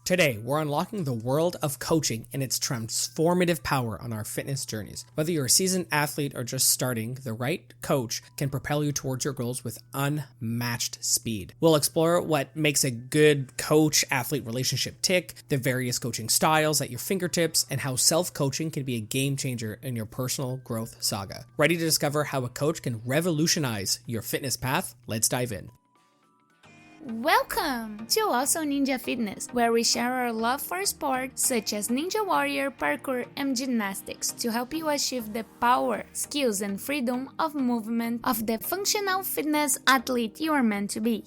Today, we're unlocking the world of coaching and its transformative power on our fitness journeys. Whether you're a seasoned athlete or just starting, the right coach can propel you towards your goals with unmatched speed. We'll explore what makes a good coach-athlete relationship tick, the various coaching styles at your fingertips, and how self-coaching can be a game changer in your personal growth saga. Ready to discover how a coach can revolutionize your fitness path? Let's dive in. Welcome to Also Ninja Fitness, where we share our love for sports such as Ninja Warrior, Parkour, and Gymnastics to help you achieve the power, skills, and freedom of movement of the functional fitness athlete you are meant to be.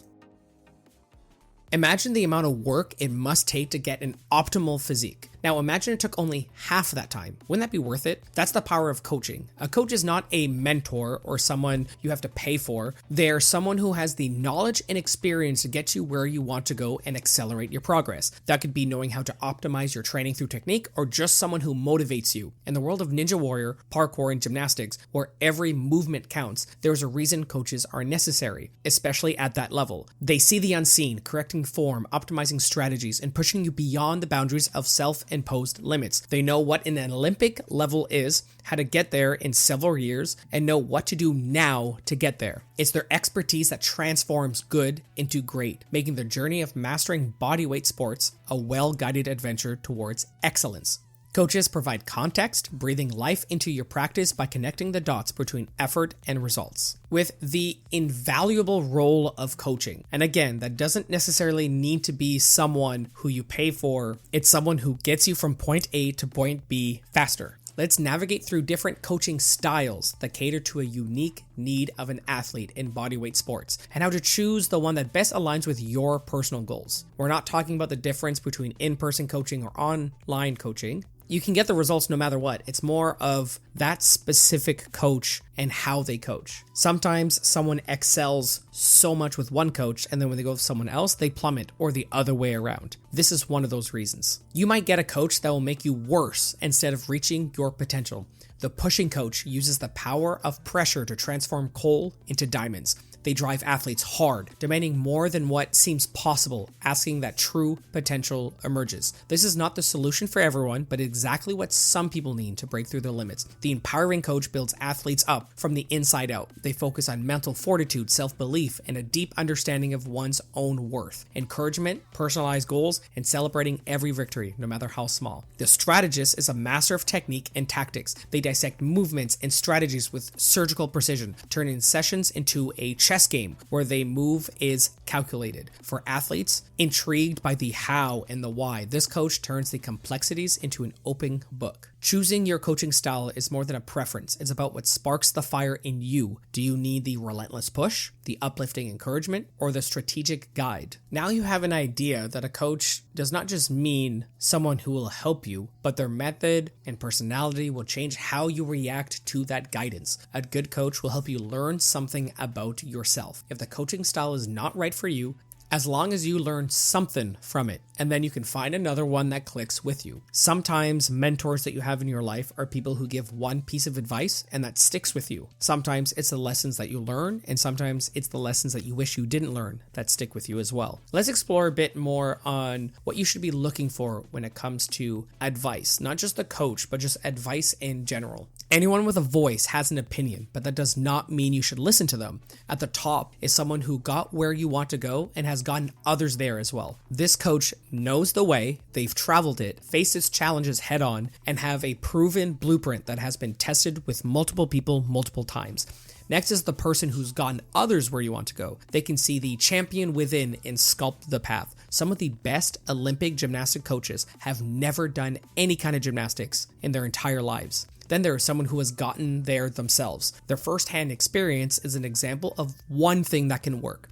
Imagine the amount of work it must take to get an optimal physique. Now imagine it took only half that time. Wouldn't that be worth it? That's the power of coaching. A coach is not a mentor or someone you have to pay for. They're someone who has the knowledge and experience to get you where you want to go and accelerate your progress. That could be knowing how to optimize your training through technique or just someone who motivates you. In the world of Ninja Warrior, Parkour, and Gymnastics, where every movement counts, there's a reason coaches are necessary, especially at that level. They see the unseen, correcting form, optimizing strategies, and pushing you beyond the boundaries of self-imposed limits. They know what an Olympic level is, how to get there in several years, and know what to do now to get there. It's their expertise that transforms good into great, making the journey of mastering bodyweight sports a well-guided adventure towards excellence. Coaches provide context, breathing life into your practice by connecting the dots between effort and results. With the invaluable role of coaching, and again, that doesn't necessarily need to be someone who you pay for, it's someone who gets you from point A to point B faster. Let's navigate through different coaching styles that cater to a unique need of an athlete in bodyweight sports, and how to choose the one that best aligns with your personal goals. We're not talking about the difference between in-person coaching or online coaching. You can get the results no matter what. It's more of that specific coach and how they coach. Sometimes someone excels so much with one coach, and then when they go with someone else, they plummet, or the other way around. This is one of those reasons. You might get a coach that will make you worse instead of reaching your potential. The pushing coach uses the power of pressure to transform coal into diamonds. They drive athletes hard, demanding more than what seems possible, asking that true potential emerges. This is not the solution for everyone, but exactly what some people need to break through their limits. The empowering coach builds athletes up from the inside out. They focus on mental fortitude, self-belief, and a deep understanding of one's own worth. Encouragement, personalized goals, and celebrating every victory, no matter how small. The strategist is a master of technique and tactics. They dissect movements and strategies with surgical precision, turning sessions into a chess game where the move is calculated. For athletes intrigued by the how and the why, this coach turns the complexities into an open book. Choosing your coaching style is more than a preference. It's about what sparks the fire in you. Do you need the relentless push, the uplifting encouragement, or the strategic guide? Now you have an idea that a coach does not just mean someone who will help you, but their method and personality will change how you react to that guidance. A good coach will help you learn something about yourself. If the coaching style is not right for you, as long as you learn something from it, and then you can find another one that clicks with you. Sometimes mentors that you have in your life are people who give one piece of advice and that sticks with you. Sometimes it's the lessons that you learn, and sometimes it's the lessons that you wish you didn't learn that stick with you as well. Let's explore a bit more on what you should be looking for when it comes to advice. Not just the coach, but just advice in general. Anyone with a voice has an opinion, but that does not mean you should listen to them. At the top is someone who got where you want to go and has gotten others there as well. This coach knows the way, they've traveled it, faced its challenges head on, and have a proven blueprint that has been tested with multiple people multiple times. Next is the person who's gotten others where you want to go. They can see the champion within and sculpt the path. Some of the best Olympic gymnastic coaches have never done any kind of gymnastics in their entire lives. Then there is someone who has gotten there themselves. Their firsthand experience is an example of one thing that can work.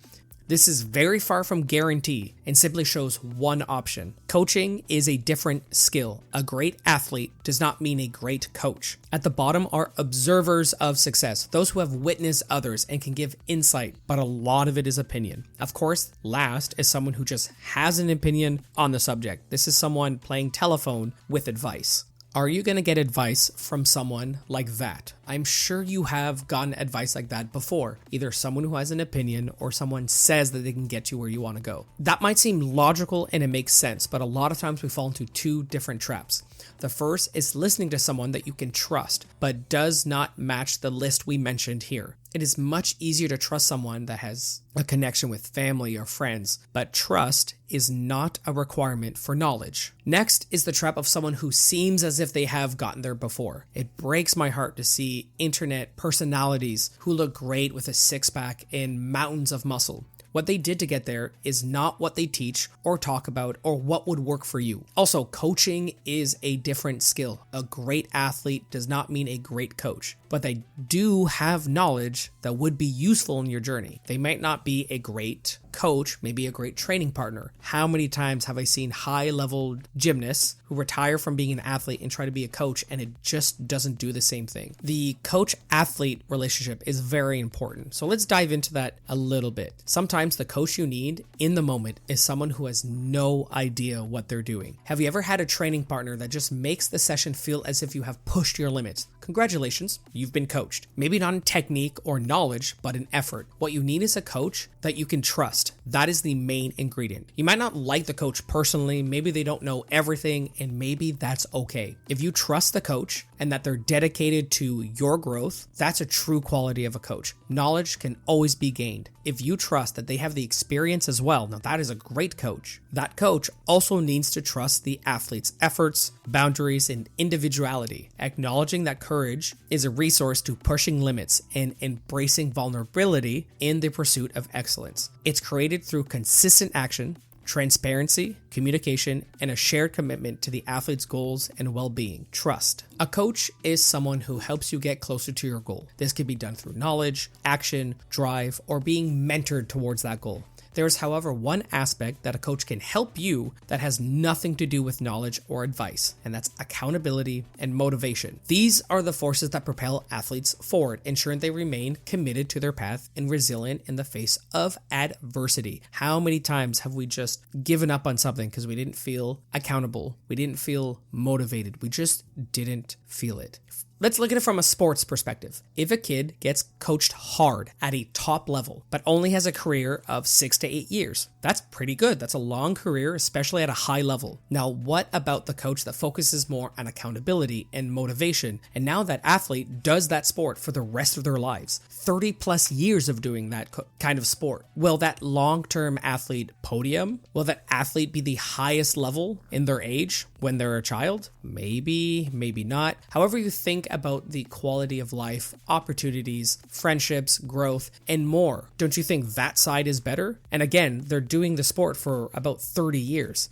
This is very far from guarantee and simply shows one option. Coaching is a different skill. A great athlete does not mean a great coach. At the bottom are observers of success, those who have witnessed others and can give insight, but a lot of it is opinion. Of course, last is someone who just has an opinion on the subject. This is someone playing telephone with advice. Are you going to get advice from someone like that? I'm sure you have gotten advice like that before. Either someone who has an opinion or someone says that they can get you where you want to go. That might seem logical and it makes sense, but a lot of times we fall into two different traps. The first is listening to someone that you can trust, but does not match the list we mentioned here. It is much easier to trust someone that has a connection with family or friends, but trust is not a requirement for knowledge. Next is the trap of someone who seems as if they have gotten there before. It breaks my heart to see internet personalities who look great with a six-pack and mountains of muscle. What they did to get there is not what they teach or talk about or what would work for you. Also, coaching is a different skill. A great athlete does not mean a great coach, but they do have knowledge that would be useful in your journey. They might not be a great coach, maybe a great training partner. How many times have I seen high-level gymnasts who retire from being an athlete and try to be a coach, and it just doesn't do the same thing? The coach-athlete relationship is very important. So let's dive into that a little bit. Sometimes the coach you need in the moment is someone who has no idea what they're doing. Have you ever had a training partner that just makes the session feel as if you have pushed your limits? Congratulations, you've been coached. Maybe not in technique or knowledge, but in effort. What you need is a coach that you can trust. That is the main ingredient. You might not like the coach personally, maybe they don't know everything, and maybe that's okay. If you trust the coach and that they're dedicated to your growth, that's a true quality of a coach. Knowledge can always be gained. If you trust that they have the experience as well, now that is a great coach. That coach also needs to trust the athlete's efforts, boundaries, and individuality. Acknowledging that courage is a resource to pushing limits and embracing vulnerability in the pursuit of excellence. It's created through consistent action, transparency, communication, and a shared commitment to the athlete's goals and well-being. Trust. A coach is someone who helps you get closer to your goal. This can be done through knowledge, action, drive, or being mentored towards that goal. There is, however, one aspect that a coach can help you that has nothing to do with knowledge or advice, and that's accountability and motivation. These are the forces that propel athletes forward, ensuring they remain committed to their path and resilient in the face of adversity. How many times have we just given up on something because we didn't feel accountable? We didn't feel motivated. We just didn't feel it. Let's look at it from a sports perspective. If a kid gets coached hard at a top level, but only has a career of 6 to 8 years, that's pretty good. That's a long career, especially at a high level. Now, what about the coach that focuses more on accountability and motivation? And now that athlete does that sport for the rest of their lives, 30 plus years of doing that kind of sport. Will that long-term athlete podium? Will that athlete be the highest level in their age when they're a child? Maybe, maybe not. However you think about the quality of life, opportunities, friendships, growth, and more, don't you think that side is better? And again, they're doing the sport for about 30 years.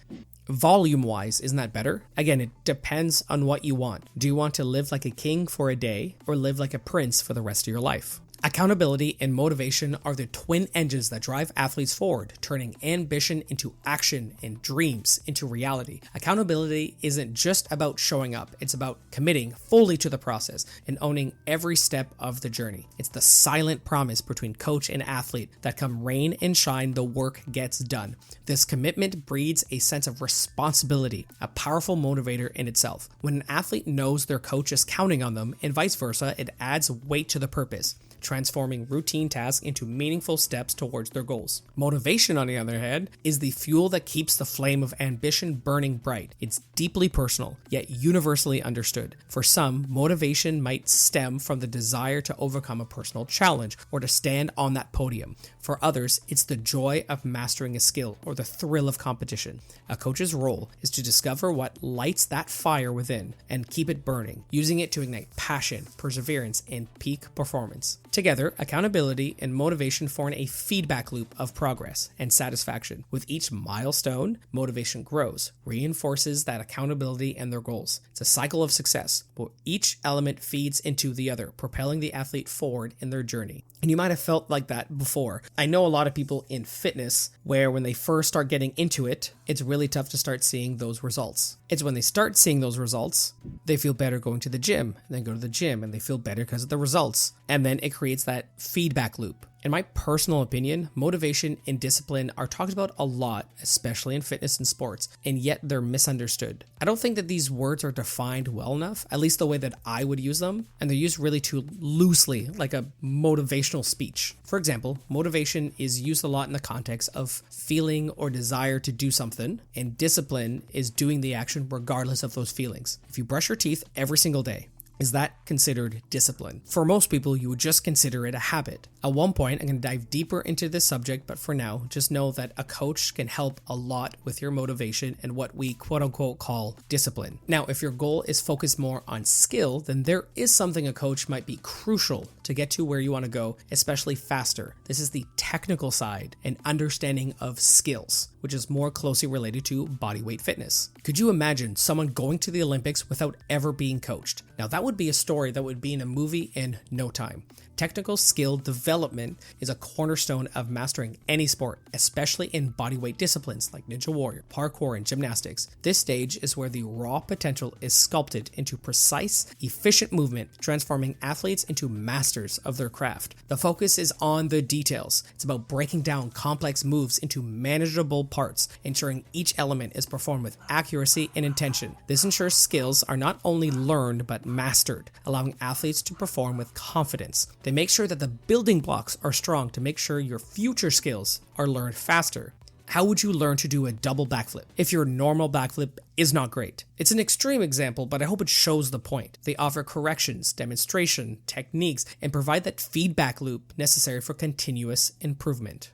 Volume-wise, isn't that better? Again, it depends on what you want. Do you want to live like a king for a day or live like a prince for the rest of your life? Accountability and motivation are the twin engines that drive athletes forward, turning ambition into action and dreams into reality. Accountability isn't just about showing up, it's about committing fully to the process and owning every step of the journey. It's the silent promise between coach and athlete that come rain and shine, the work gets done. This commitment breeds a sense of responsibility, a powerful motivator in itself. When an athlete knows their coach is counting on them and vice versa, it adds weight to the purpose, transforming routine tasks into meaningful steps towards their goals. Motivation, on the other hand, is the fuel that keeps the flame of ambition burning bright. It's deeply personal, yet universally understood. For some, motivation might stem from the desire to overcome a personal challenge or to stand on that podium. For others, it's the joy of mastering a skill or the thrill of competition. A coach's role is to discover what lights that fire within and keep it burning, using it to ignite passion, perseverance, and peak performance. Together, accountability and motivation form a feedback loop of progress and satisfaction. With each milestone, motivation grows, reinforces that accountability and their goals. It's a cycle of success, where each element feeds into the other, propelling the athlete forward in their journey. And you might have felt like that before. I know a lot of people in fitness where when they first start getting into it, it's really tough to start seeing those results. It's when they start seeing those results, they feel better going to the gym, and then go to the gym, and they feel better because of the results. And then it creates that feedback loop. In my personal opinion, motivation and discipline are talked about a lot, especially in fitness and sports, and yet they're misunderstood. I don't think that these words are defined well enough, at least the way that I would use them, and they're used really too loosely, like a motivational speech. For example, motivation is used a lot in the context of feeling or desire to do something, and discipline is doing the action regardless of those feelings. If you brush your teeth every single day, is that considered discipline? For most people, you would just consider it a habit. At one point, I'm going to dive deeper into this subject, but for now, just know that a coach can help a lot with your motivation and what we quote unquote call discipline. Now, if your goal is focused more on skill, then there is something a coach might be crucial to get to where you want to go, especially faster. This is the technical side and understanding of skills, which is more closely related to bodyweight fitness. Could you imagine someone going to the Olympics without ever being coached? Now, that would be a story that would be in a movie in no time. Technical skill development is a cornerstone of mastering any sport, especially in bodyweight disciplines like Ninja Warrior, Parkour, and Gymnastics. This stage is where the raw potential is sculpted into precise, efficient movement, transforming athletes into masters of their craft. The focus is on the details. It's about breaking down complex moves into manageable parts, ensuring each element is performed with accuracy and intention. This ensures skills are not only learned but mastered, allowing athletes to perform with confidence. They make sure that the building blocks are strong to make sure your future skills are learned faster. How would you learn to do a double backflip if your normal backflip is not great? It's an extreme example, but I hope it shows the point. They offer corrections, demonstration, techniques, and provide that feedback loop necessary for continuous improvement.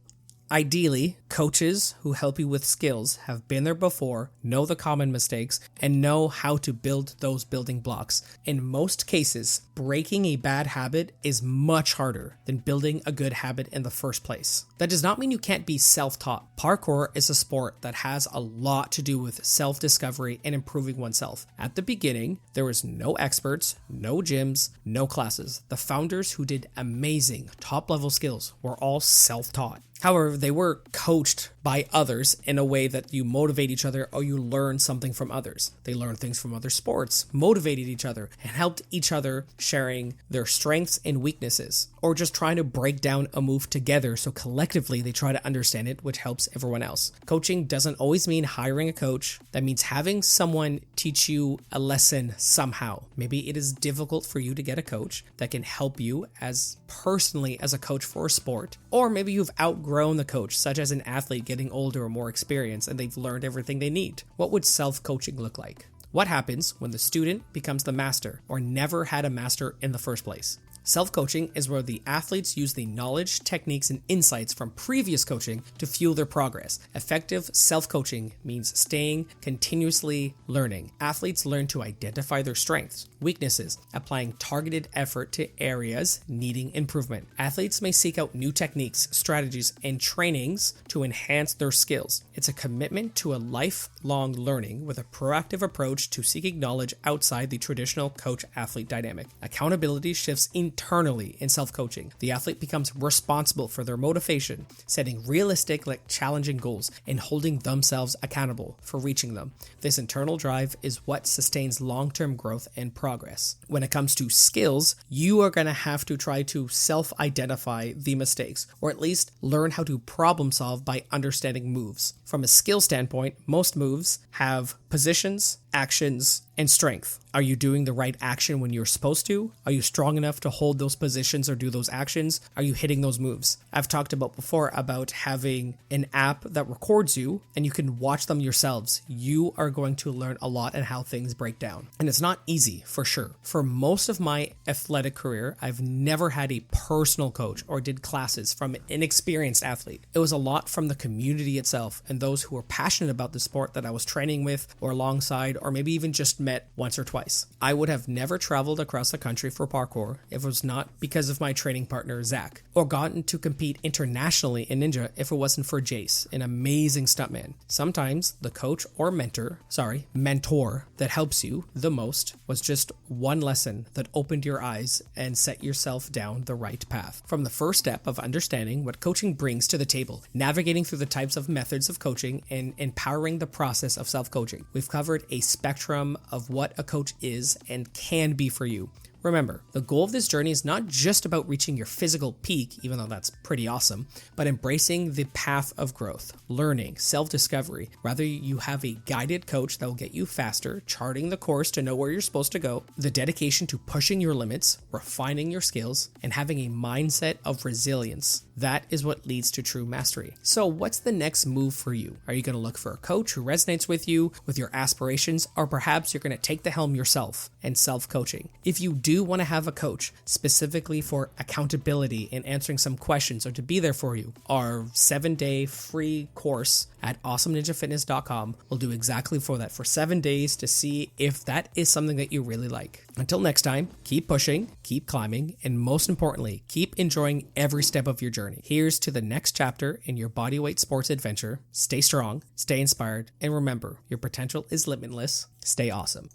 Ideally, coaches who help you with skills have been there before, know the common mistakes, and know how to build those building blocks. In most cases, breaking a bad habit is much harder than building a good habit in the first place. That does not mean you can't be self-taught. Parkour is a sport that has a lot to do with self-discovery and improving oneself. At the beginning, there was no experts, no gyms, no classes. The founders who did amazing top-level skills were all self-taught. However, they were coached by others in a way that you motivate each other or you learn something from others. They learned things from other sports, motivated each other, and helped each other sharing their strengths and weaknesses, or just trying to break down a move together so collectively they try to understand it, which helps everyone else. Coaching doesn't always mean hiring a coach. That means having someone teach you a lesson somehow. Maybe it is difficult for you to get a coach that can help you as personally as a coach for a sport, or maybe you've outgrown the coach, such as an athlete getting older or more experienced and they've learned everything they need. What would self-coaching look like? What happens when the student becomes the master or never had a master in the first place? Self-coaching is where the athletes use the knowledge, techniques, and insights from previous coaching to fuel their progress. Effective self-coaching means staying continuously learning. Athletes learn to identify their strengths, weaknesses, applying targeted effort to areas needing improvement. Athletes may seek out new techniques, strategies, and trainings to enhance their skills. It's a commitment to a lifelong learning with a proactive approach to seeking knowledge outside the traditional coach-athlete dynamic. Accountability shifts internally in self-coaching. The athlete becomes responsible for their motivation, setting realistic, challenging goals, and holding themselves accountable for reaching them. This internal drive is what sustains long-term growth and progress. When it comes to skills, you are going to have to try to self-identify the mistakes, or at least learn how to problem solve by understanding moves. From a skill standpoint, most moves have positions, actions, and strength. Are you doing the right action when you're supposed to? Are you strong enough to hold those positions or do those actions? Are you hitting those moves? I've talked about before about having an app that records you and you can watch them yourselves. You are going to learn a lot on how things break down. And it's not easy, for sure. For most of my athletic career, I've never had a personal coach or did classes from an inexperienced athlete. It was a lot from the community itself and those who were passionate about the sport that I was training with or alongside, or maybe even just met once or twice. I would have never traveled across the country for parkour if it was not because of my training partner, Zach, or gotten to compete internationally in Ninja if it wasn't for Jace, an amazing stuntman. Sometimes the coach or mentor that helps you the most was just one lesson that opened your eyes and set yourself down the right path. From the first step of understanding what coaching brings to the table, navigating through the types of methods of coaching, and empowering the process of self-coaching, we've covered a spectrum of what a coach is and can be for you. Remember, the goal of this journey is not just about reaching your physical peak, even though that's pretty awesome, but embracing the path of growth, learning, self-discovery. Rather, you have a guided coach that will get you faster, charting the course to know where you're supposed to go, the dedication to pushing your limits, refining your skills, and having a mindset of resilience. That is what leads to true mastery. So what's the next move for you? Are you going to look for a coach who resonates with you, with your aspirations, or perhaps you're going to take the helm yourself and self-coaching? If you do want to have a coach specifically for accountability and answering some questions or to be there for you, our 7-day free course at awesomeninjafitness.com will do exactly for that, for 7 days to see if that is something that you really like. Until next time, keep pushing, keep climbing, and most importantly, keep enjoying every step of your journey. Here's to the next chapter in your bodyweight sports adventure. Stay strong, stay inspired, and remember, your potential is limitless. Stay awesome.